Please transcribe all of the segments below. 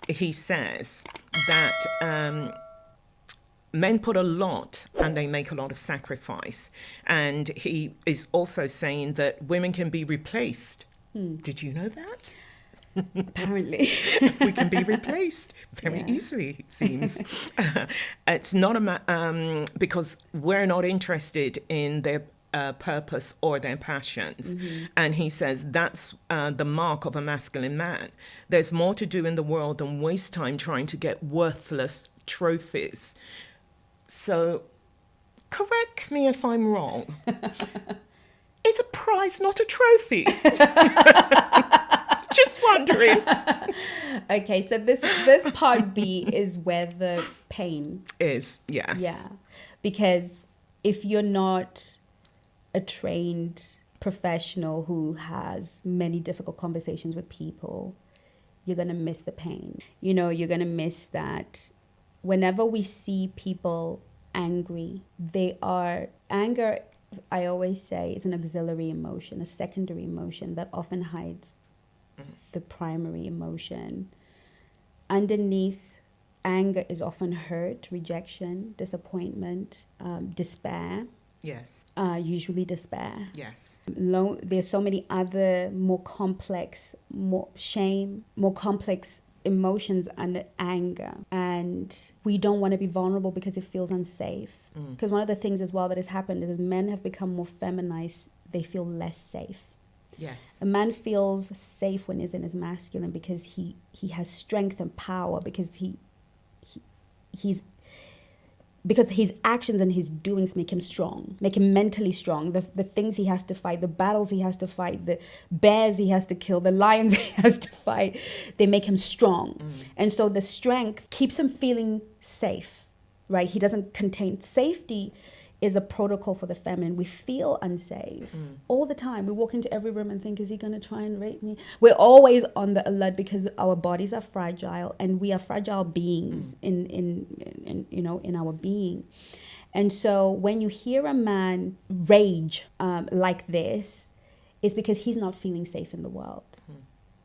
he says that men put a lot and they make a lot of sacrifice. And he is also saying that women can be replaced. Did you know that? Apparently. We can be replaced very easily, it seems. It's not because we're not interested in their purpose or their passions. And he says that's the mark of a masculine man. There's more to do in the world than waste time trying to get worthless trophies. So, correct me if I'm wrong. Is a prize not a trophy? Just wondering. Okay, so this part B is where the pain is. Yes. Yeah, because if you're not a trained professional who has many difficult conversations with people, you're gonna miss the pain. You're gonna miss that. Whenever we see people angry, anger, I always say, is an auxiliary emotion, a secondary emotion that often hides the primary emotion. Underneath anger is often hurt, rejection, disappointment, despair. Yes. Usually despair. Yes. There's so many other more complex emotions under anger, and we don't want to be vulnerable because it feels unsafe. Because one of the things as well that has happened is men have become more feminized. They feel less safe. Yes. A man feels safe when he's in his masculine because he has strength and power, because because his actions and his doings make him strong, make him mentally strong. The things he has to fight, the battles he has to fight, the bears he has to kill, the lions he has to fight, they make him strong. And so the strength keeps him feeling safe, right? He doesn't contain. Safety is a protocol for the feminine. We feel unsafe all the time. We walk into every room and think, is he going to try and rape me? We're always on the alert because our bodies are fragile, and we are fragile beings in our being. And so when you hear a man rage like this, it's because he's not feeling safe in the world.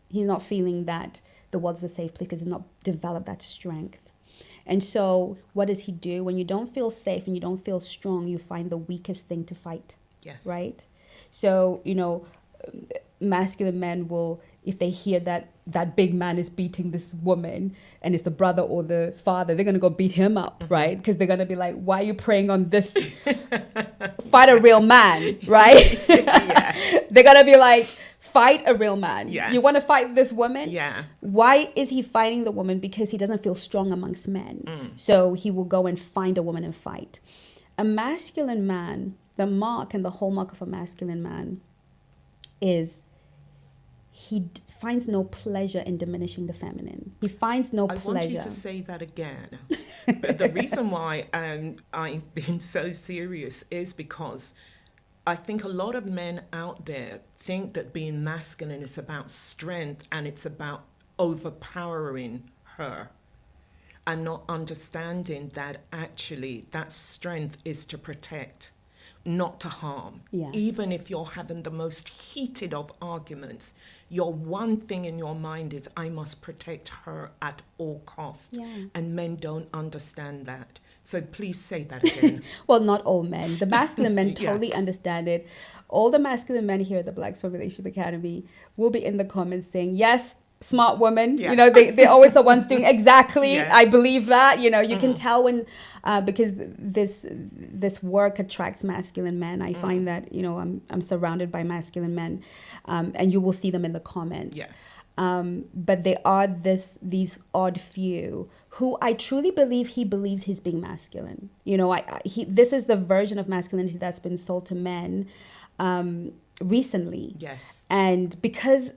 He's not feeling that the world's a safe place because he's not developed that strength. And so what does he do? When you don't feel safe and you don't feel strong, you find the weakest thing to fight. Yes. Right? So, masculine men will, if they hear that big man is beating this woman and it's the brother or the father, they're going to go beat him up, right? Because they're going to be like, why are you preying on this? Fight a real man, right? Yeah. They're going to be like, fight a real man. Yes. You want to fight this woman? Yeah. Why is he fighting the woman? Because he doesn't feel strong amongst men. So he will go and find a woman and fight. A masculine man, the mark and the hallmark of a masculine man is he finds no pleasure in diminishing the feminine. He finds no pleasure. I want you to say that again. The reason why I'm being so serious is because I think a lot of men out there think that being masculine is about strength and it's about overpowering her, and not understanding that actually that strength is to protect, not to harm. Yes. Even if you're having the most heated of arguments, your one thing in your mind is, I must protect her at all costs. Yeah. And men don't understand that. So please say that again. Well, not all men. The masculine men totally Yes. understand it. All the masculine men here at the Black Swan Relationship Academy will be in the comments saying, yes, smart woman. Yeah. They're always the ones doing exactly. Yeah. I believe that. You can tell when, because this work attracts masculine men. I find that, I'm surrounded by masculine men, and you will see them in the comments. Yes. But there are these odd few who I truly believe he believes he's being masculine. This is the version of masculinity that's been sold to men recently. Yes. And because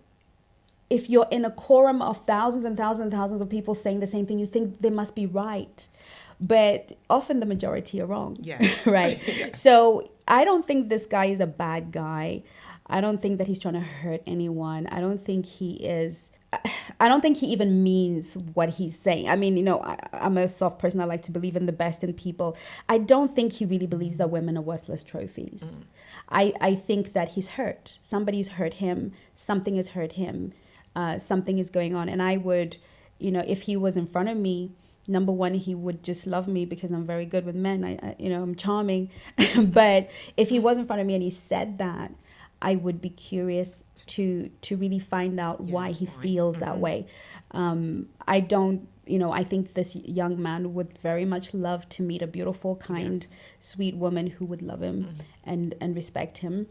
if you're in a quorum of thousands and thousands and thousands of people saying the same thing, you think they must be right. But often the majority are wrong. Yes. Right? Yes. So I don't think this guy is a bad guy. I don't think that he's trying to hurt anyone. I don't think he even means what he's saying. I mean, I'm a soft person. I like to believe in the best in people. I don't think he really believes that women are worthless trophies. I think that he's hurt. Somebody's hurt him. Something has hurt him. Something is going on. And I would you know, if he was in front of me, number one, he would just love me because I'm very good with men. I you know, I'm charming. But if he was in front of me and he said that, I would be curious to really find out why he feels that way. I don't, you know, I think this young man would very much love to meet a beautiful, kind, sweet woman who would love him and respect him.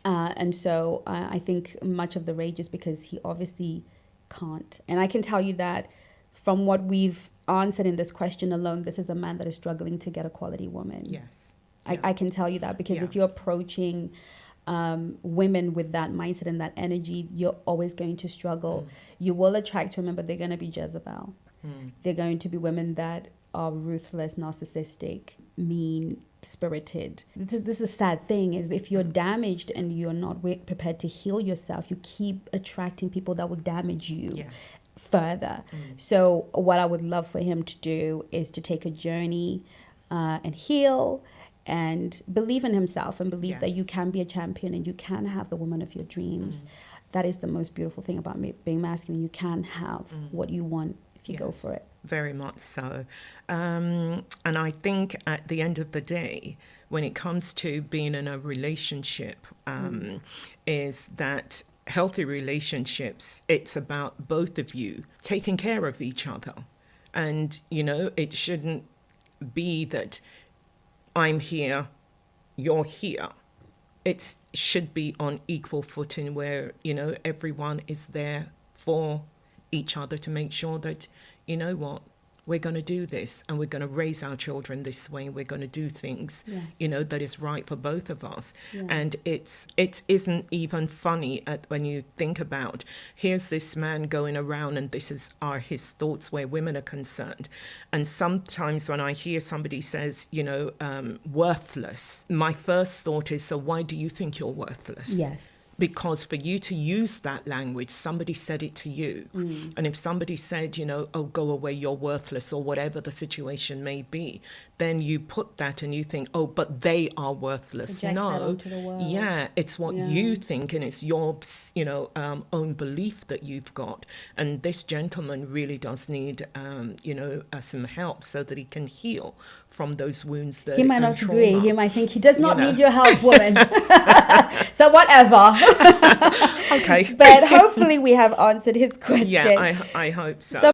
And so I think much of the rage is because he obviously can't. And I can tell you that from what we've answered in this question alone, this is a man that is struggling to get a quality woman. Yes. I can tell you that because if you're approaching women with that mindset and that energy, you're always going to struggle. You will attract women, but they're going to be Jezebel. They're going to be women that are ruthless, narcissistic, mean, spirited. This is a sad thing, is if you're damaged and you're not prepared to heal yourself, you keep attracting people that will damage you further. So what I would love for him to do is to take a journey and heal and believe in himself and believe that you can be a champion and you can have the woman of your dreams. That is the most beautiful thing about being masculine. You can have what you want if you go for it. Very much so. And I think at the end of the day, when it comes to being in a relationship, is that healthy relationships, it's about both of you taking care of each other. And, you know, it shouldn't be that I'm here, you're here. It should be on equal footing where, you know, everyone is there for each other to make sure that, you know what, we're going to do this and we're going to raise our children this way. We're going to do things, you know, that is right for both of us. And it isn't even funny when you think about, here's this man going around and this are his thoughts where women are concerned. And sometimes when I hear somebody says, you know, worthless, my first thought is, so why do you think you're worthless? Yes. Because for you to use that language, somebody said it to you. And if somebody said, you know, oh, go away, you're worthless, or whatever the situation may be, then you put that and you think, oh, but they are worthless. Project that onto the world. It's what you think, and it's your, you know, own belief that you've got. And this gentleman really does need, you know, some help so that he can heal from those wounds that he might not trauma. agree. He might think he does not need your help, woman. So whatever. Okay. But hopefully we have answered his question. Yeah, I hope so.